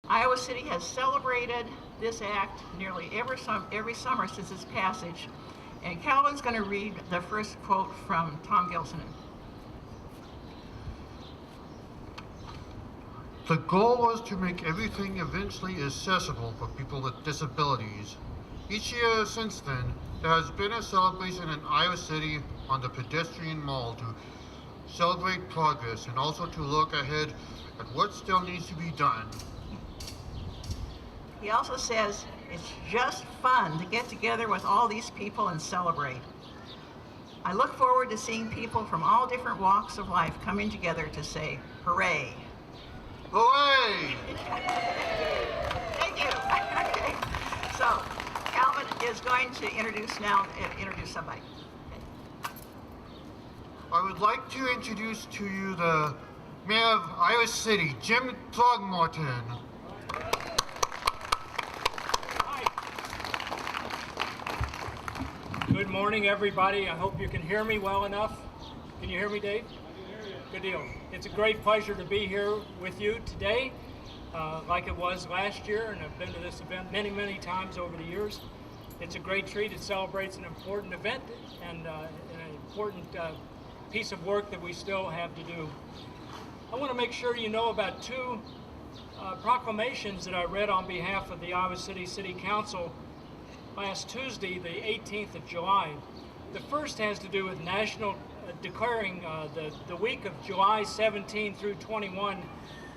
Iowa City has celebrated this act nearly every summer since its passage. And Calvin's going to read the first quote from Tom Gilson. The goal was to make everything eventually accessible for people with disabilities. Each year since then, there has been a celebration in Iowa City on the pedestrian mall to celebrate progress and also to look ahead at what still needs to be done. He also says it's just fun to get together with all these people and celebrate. I look forward to seeing people from all different walks of life coming together to say, hooray. Hooray! Thank you. Okay. So, Calvin is going to introduce somebody. Okay. I would like to introduce to you the Mayor of Iowa City, Jim Throgmorton. Good morning, everybody. I hope you can hear me well enough. Can you hear me, Dave? Good deal. It's a great pleasure to be here with you today, like it was last year, and I've been to this event many, many times over the years. It's a great treat. It celebrates an important event and an important piece of work that we still have to do. I want to make sure you know about two proclamations that I read on behalf of the Iowa City City Council last Tuesday, the 18th of July. The first has to do with declaring the week of July 17 through 21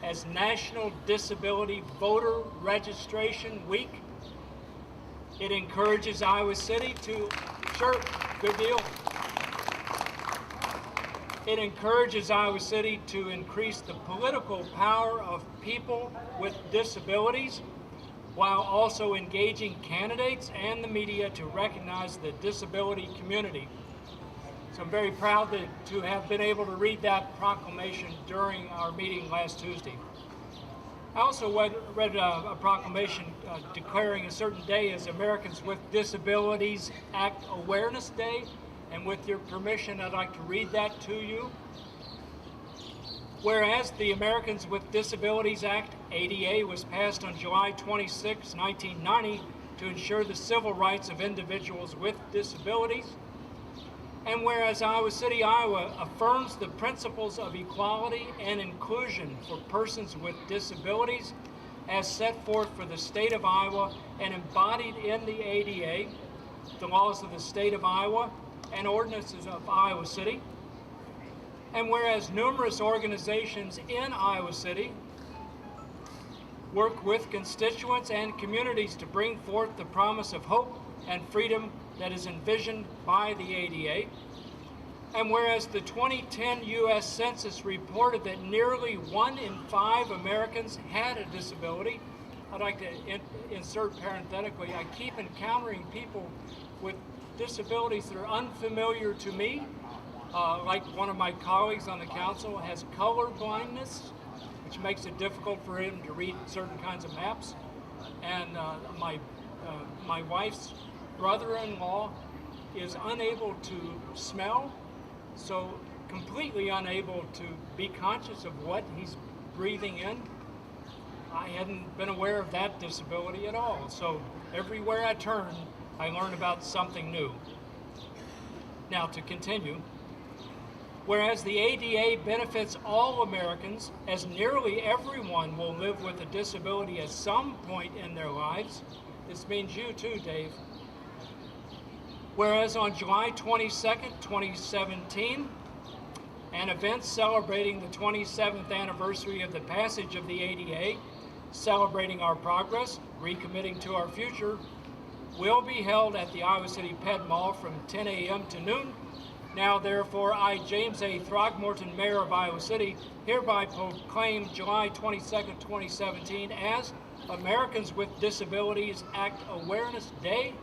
as National Disability Voter Registration Week. It encourages Iowa City to, sure, good deal. It encourages Iowa City to increase the political power of people with disabilities while also engaging candidates and the media to recognize the disability community. So I'm very proud to have been able to read that proclamation during our meeting last Tuesday. I also read a proclamation declaring a certain day as Americans with Disabilities Act Awareness Day, and with your permission, I'd like to read that to you. Whereas the Americans with Disabilities Act, ADA, was passed on July 26, 1990 to ensure the civil rights of individuals with disabilities. And whereas Iowa City, Iowa affirms the principles of equality and inclusion for persons with disabilities as set forth for the state of Iowa and embodied in the ADA, the laws of the state of Iowa, and ordinances of Iowa City. And whereas numerous organizations in Iowa City work with constituents and communities to bring forth the promise of hope and freedom that is envisioned by the ADA. And whereas the 2010 U.S. Census reported that nearly 1 in 5 Americans had a disability, I'd like to insert parenthetically, I keep encountering people with disabilities that are unfamiliar to me. Like one of my colleagues on the council has color blindness, which makes it difficult for him to read certain kinds of maps. And my wife's brother-in-law is unable to smell, so completely unable to be conscious of what he's breathing in. I hadn't been aware of that disability at all. So everywhere I turn, I learn about something new. Now to continue. Whereas the ADA benefits all Americans, as nearly everyone will live with a disability at some point in their lives. This means you too, Dave. Whereas on July 22nd, 2017, an event celebrating the 27th anniversary of the passage of the ADA, celebrating our progress, recommitting to our future, will be held at the Iowa City Ped Mall from 10 a.m. to noon. Now, therefore, I, James A. Throgmorton, Mayor of Iowa City, hereby proclaim July 22nd, 2017 as Americans with Disabilities Act Awareness Day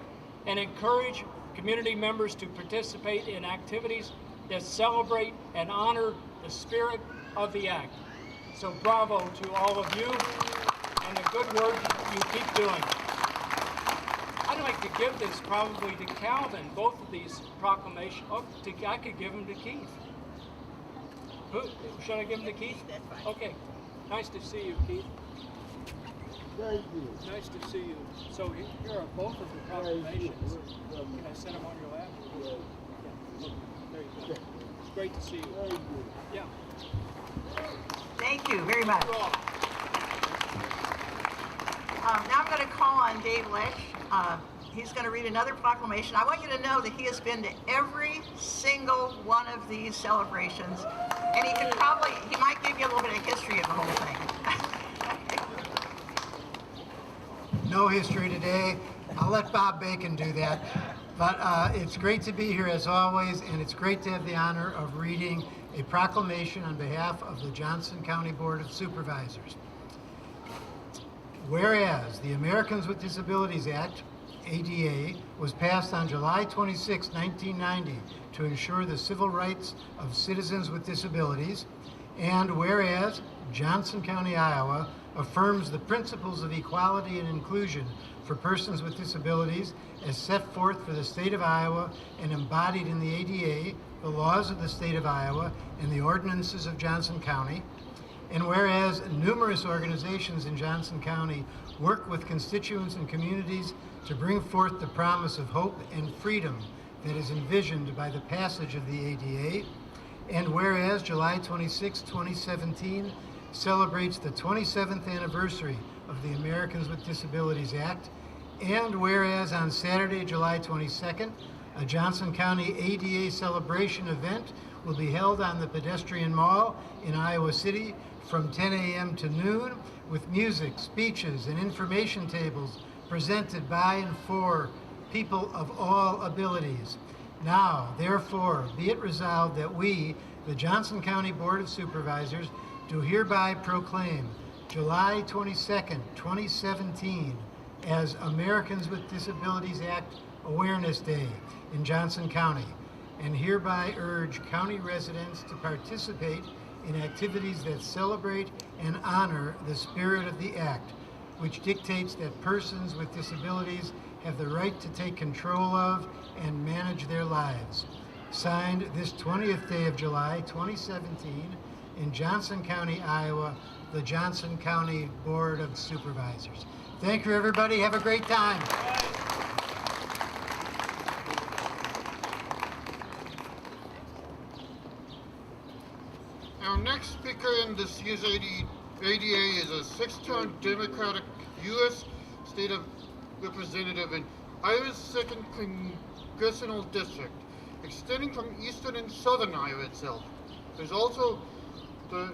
and encourage community members to participate in activities that celebrate and honor the spirit of the act. So bravo to all of you and the good work you keep doing. I'd like to give this probably to Calvin, both of these proclamations. I could give them to Keith. Should I give them to Keith? That's fine. Okay. Nice to see you, Keith. Thank you. Nice to see you. So here are both of the proclamations. Can I set them on your lap? Yeah. Yeah. There you go. It's great to see you. Thank you. Yeah. Thank you very much. Now I'm going to call on Dave Lesh. He's going to read another proclamation. I want you to know that he has been to every single one of these celebrations, and he might give you a little bit of history of the whole thing. No history today. I'll let Bob Bacon do that. But it's great to be here as always, and it's great to have the honor of reading a proclamation on behalf of the Johnson County Board of Supervisors. Whereas the Americans with Disabilities Act, ADA, was passed on July 26, 1990 to ensure the civil rights of citizens with disabilities, and whereas Johnson County, Iowa, affirms the principles of equality and inclusion for persons with disabilities as set forth for the state of Iowa and embodied in the ADA, the laws of the state of Iowa, and the ordinances of Johnson County. And whereas numerous organizations in Johnson County work with constituents and communities to bring forth the promise of hope and freedom that is envisioned by the passage of the ADA. And whereas July 26, 2017 celebrates the 27th anniversary of the Americans with Disabilities Act. And whereas on Saturday, July 22nd, a Johnson County ADA celebration event will be held on the Pedestrian Mall in Iowa City from 10 a.m. to noon with music, speeches, and information tables presented by and for people of all abilities. Now, therefore, be it resolved that we, the Johnson County Board of Supervisors, do hereby proclaim July 22nd, 2017 as Americans with Disabilities Act Awareness Day in Johnson County, and hereby urge county residents to participate in activities that celebrate and honor the spirit of the act, which dictates that persons with disabilities have the right to take control of and manage their lives. Signed this 20th day of July 2017 in Johnson County, Iowa, the Johnson County Board of Supervisors. Thank you, everybody. Have a great time. Our next speaker in this year's ADA is a six-term Democratic U.S. State Representative in Iowa's 2nd Congressional District, extending from eastern and southern Iowa itself. There's also the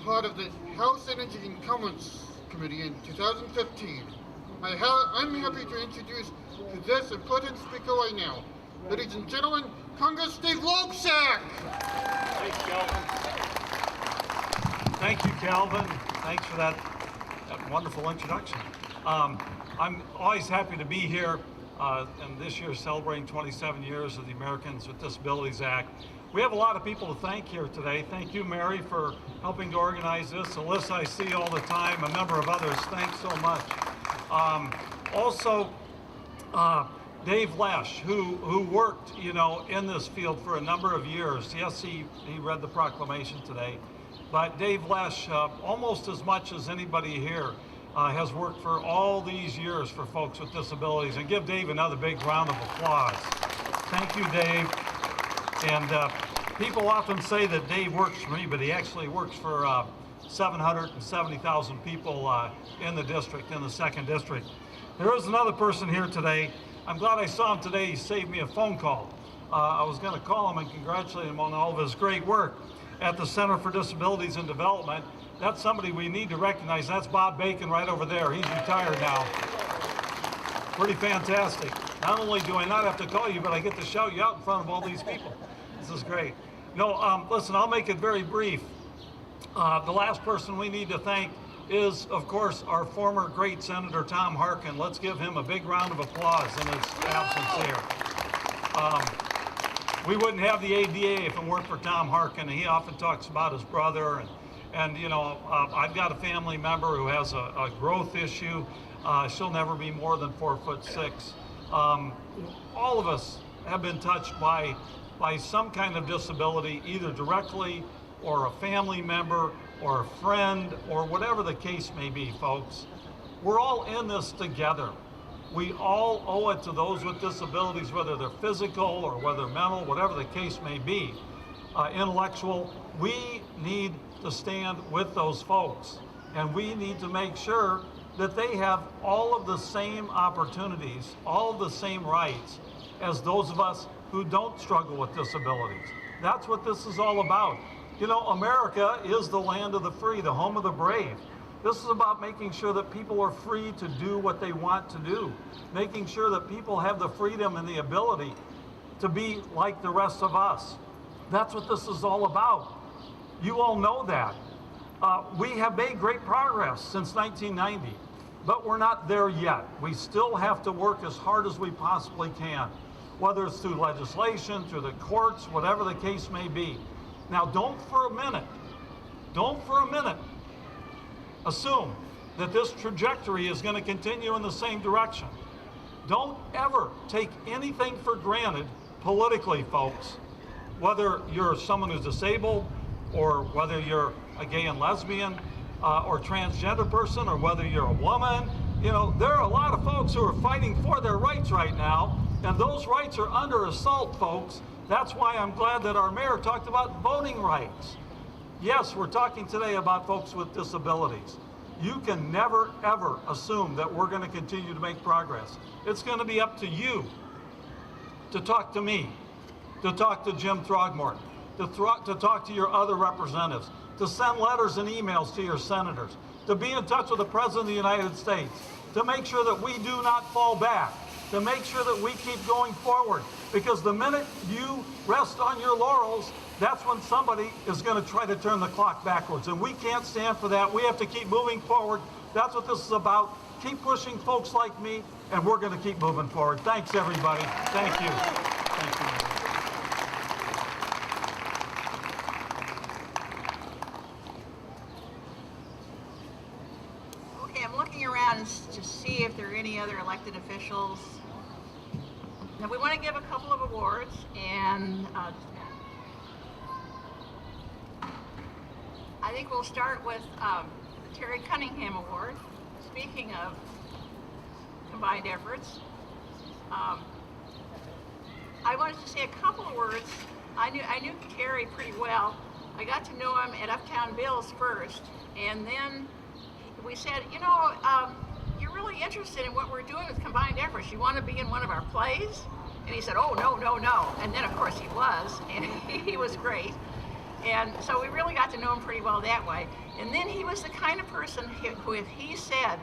part of the House Energy and Commerce Committee in 2015. I'm happy to introduce to this important speaker right now. Ladies and gentlemen, Congress Steve Loebsack! Thanks, Calvin. Thank you, Calvin. Thanks for that wonderful introduction. I'm always happy to be here, and this year celebrating 27 years of the Americans with Disabilities Act. We have a lot of people to thank here today. Thank you, Mary, for helping to organize this. Alyssa, I see all the time, a number of others. Thanks so much. Also, Dave Lesh, who worked, in this field for a number of years. Yes, he read the proclamation today. But Dave Lesh, almost as much as anybody here, has worked for all these years for folks with disabilities. And give Dave another big round of applause. Thank you, Dave. And people often say that Dave works for me, but he actually works for 770,000 people in the district, in the 2nd District. There is another person here today. I'm glad I saw him today. He saved me a phone call. I was going to call him and congratulate him on all of his great work at the Center for Disabilities and Development. That's somebody we need to recognize. That's Bob Bacon right over there. He's retired now. Pretty fantastic. Not only do I not have to call you, but I get to shout you out in front of all these people. This is great. Listen, I'll make it very brief. The last person we need to thank is, of course, our former great Senator Tom Harkin. Let's give him a big round of applause in his absence here. We wouldn't have the ADA if it weren't for Tom Harkin. He often talks about his brother, and I've got a family member who has a growth issue. She'll never be more than 4'6". All of us have been touched by some kind of disability, either directly or a family member or a friend or whatever the case may be, folks. we're all in this together. We all owe it to those with disabilities, whether they're physical or whether mental, whatever the case may be, intellectual. We need to stand with those folks, and we need to make sure that they have all of the same opportunities, all of the same rights as those of us who don't struggle with disabilities. That's what this is all about. You know, America is the land of the free, the home of the brave. This is about making sure that people are free to do what they want to do, making sure that people have the freedom and the ability to be like the rest of us. That's what this is all about. You all know that. We have made great progress since 1990, but we're not there yet. We still have to work as hard as we possibly can, whether it's through legislation, through the courts, whatever the case may be. Now, don't for a minute assume that this trajectory is going to continue in the same direction. Don't ever take anything for granted politically, folks. Whether you're someone who's disabled, or whether you're a gay and lesbian, or transgender person, or whether you're a woman, you know, there are a lot of folks who are fighting for their rights right now, and those rights are under assault, folks. That's why I'm glad that our mayor talked about voting rights. Yes, we're talking today about folks with disabilities. You can never, ever assume that we're going to continue to make progress. It's going to be up to you to talk to me, to talk to Jim Throgmorton, to talk to your other representatives, to send letters and emails to your senators, to be in touch with the President of the United States, to make sure that we do not fall back, to make sure that we keep going forward. Because the minute you rest on your laurels, that's when somebody is going to try to turn the clock backwards. And we can't stand for that. We have to keep moving forward. That's what this is about. Keep pushing folks like me, and we're going to keep moving forward. Thanks, everybody. Thank you. Thank you. Okay, I'm looking around to see if there are any other elected officials. Now, we want to give a couple of awards, and I think we'll start with the Terry Cunningham Award. Speaking of combined efforts, I wanted to say a couple of words. I knew Terry pretty well. I got to know him at Uptown Bill's first, and then we said, you know, you're really interested in what we're doing with combined efforts. You want to be in one of our plays? And he said, oh, no, no, no. And then, of course, he was, and he was great. And so we really got to know him pretty well that way. And then he was the kind of person who, if he said,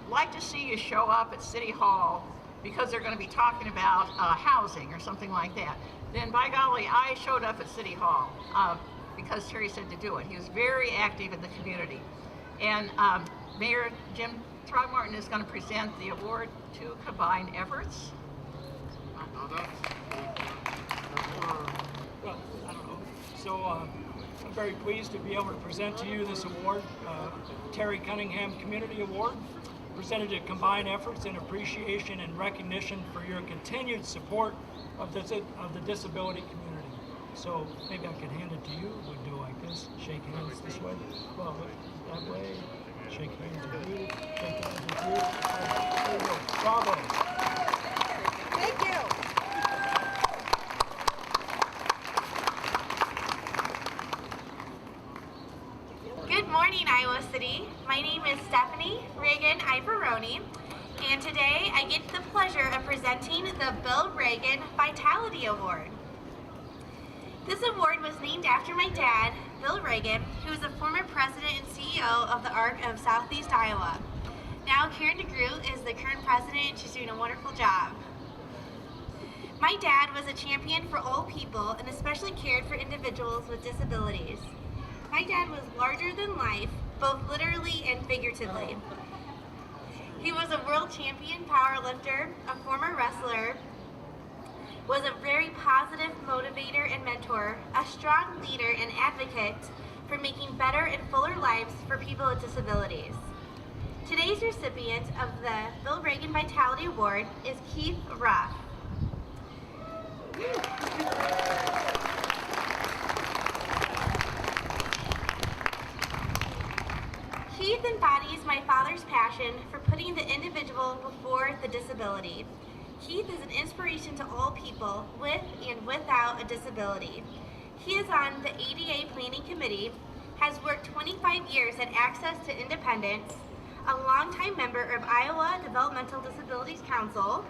like to see you show up at City Hall because they're going to be talking about housing or something like that, then by golly, I showed up at City Hall because Terry said to do it. He was very active in the community. And Mayor Jim Throgmorton is going to present the award to Combined Efforts. Well, I don't know. So I'm very pleased to be able to present to you this award, Terry Cunningham Community Award, presented to Combined Efforts in appreciation and recognition for your continued support of the disability community. So maybe I could hand it to you. We'd do like this, shake hands this way, well, that way, shake hands with you, shake hands with you. There you go. Bravo. Thank you. Good morning, Iowa City. My name is Stephanie Reagan Ivaroni, and today I get the pleasure of presenting the Bill Reagan Vitality Award. This award was named after my dad, Bill Reagan, who was a former president and CEO of the ARC of Southeast Iowa. Now Karen DeGroot is the current president, and she's doing a wonderful job. My dad was a champion for all people and especially cared for individuals with disabilities. My dad was larger than life, both literally and figuratively. He was a world champion powerlifter, a former wrestler, was a very positive motivator and mentor, a strong leader and advocate for making better and fuller lives for people with disabilities. Today's recipient of the Bill Reagan Vitality Award is Keith Ruff. Keith embodies my father's passion passion for putting the individual before the disability. Keith is an inspiration to all people with and without a disability. He is on the ADA Planning Committee, has worked 25 years at Access to Independence, a longtime member of Iowa Developmental Disabilities Council,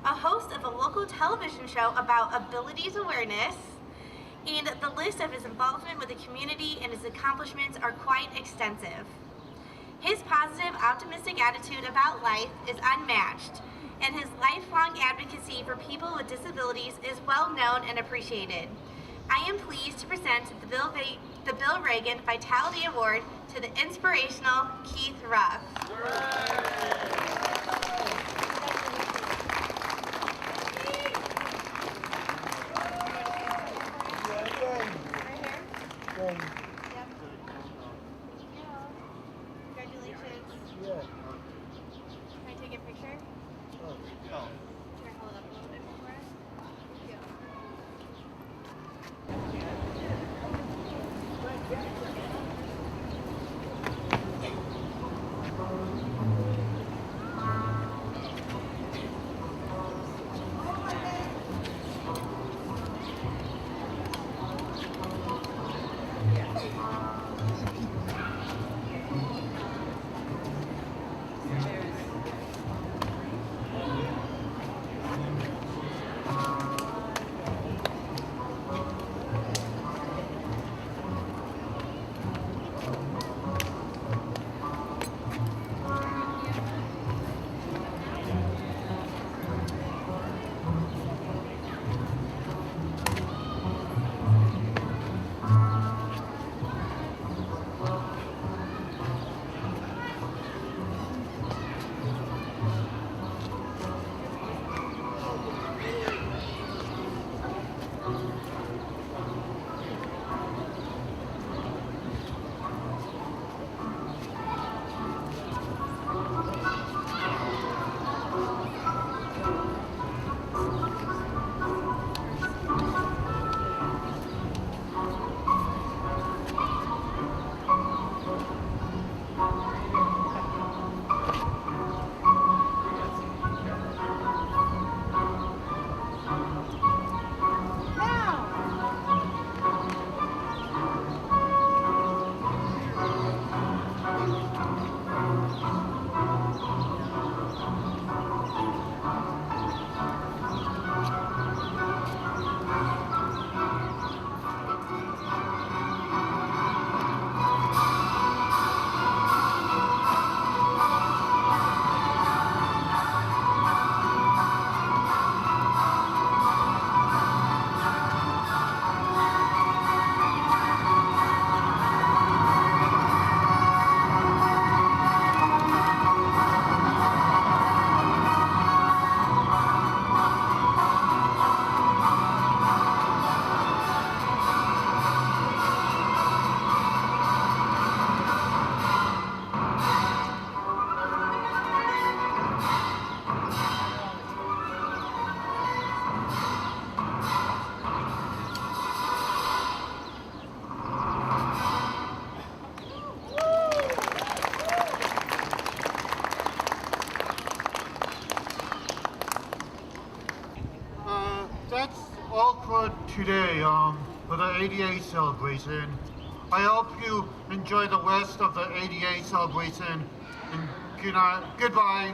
a host of a local television show about abilities awareness, and the list of his involvement with the community and his accomplishments are quite extensive. His positive, optimistic attitude about life is unmatched, and his lifelong advocacy for people with disabilities is well known and appreciated. I am pleased to present the Bill Reagan Vitality Award to the inspirational Keith Ruff. Congratulations. Can I take a picture? Can I hold it up a little bit for us? Thank you. That's all for today for the ADA celebration. I hope you enjoy the rest of the ADA celebration, and goodbye.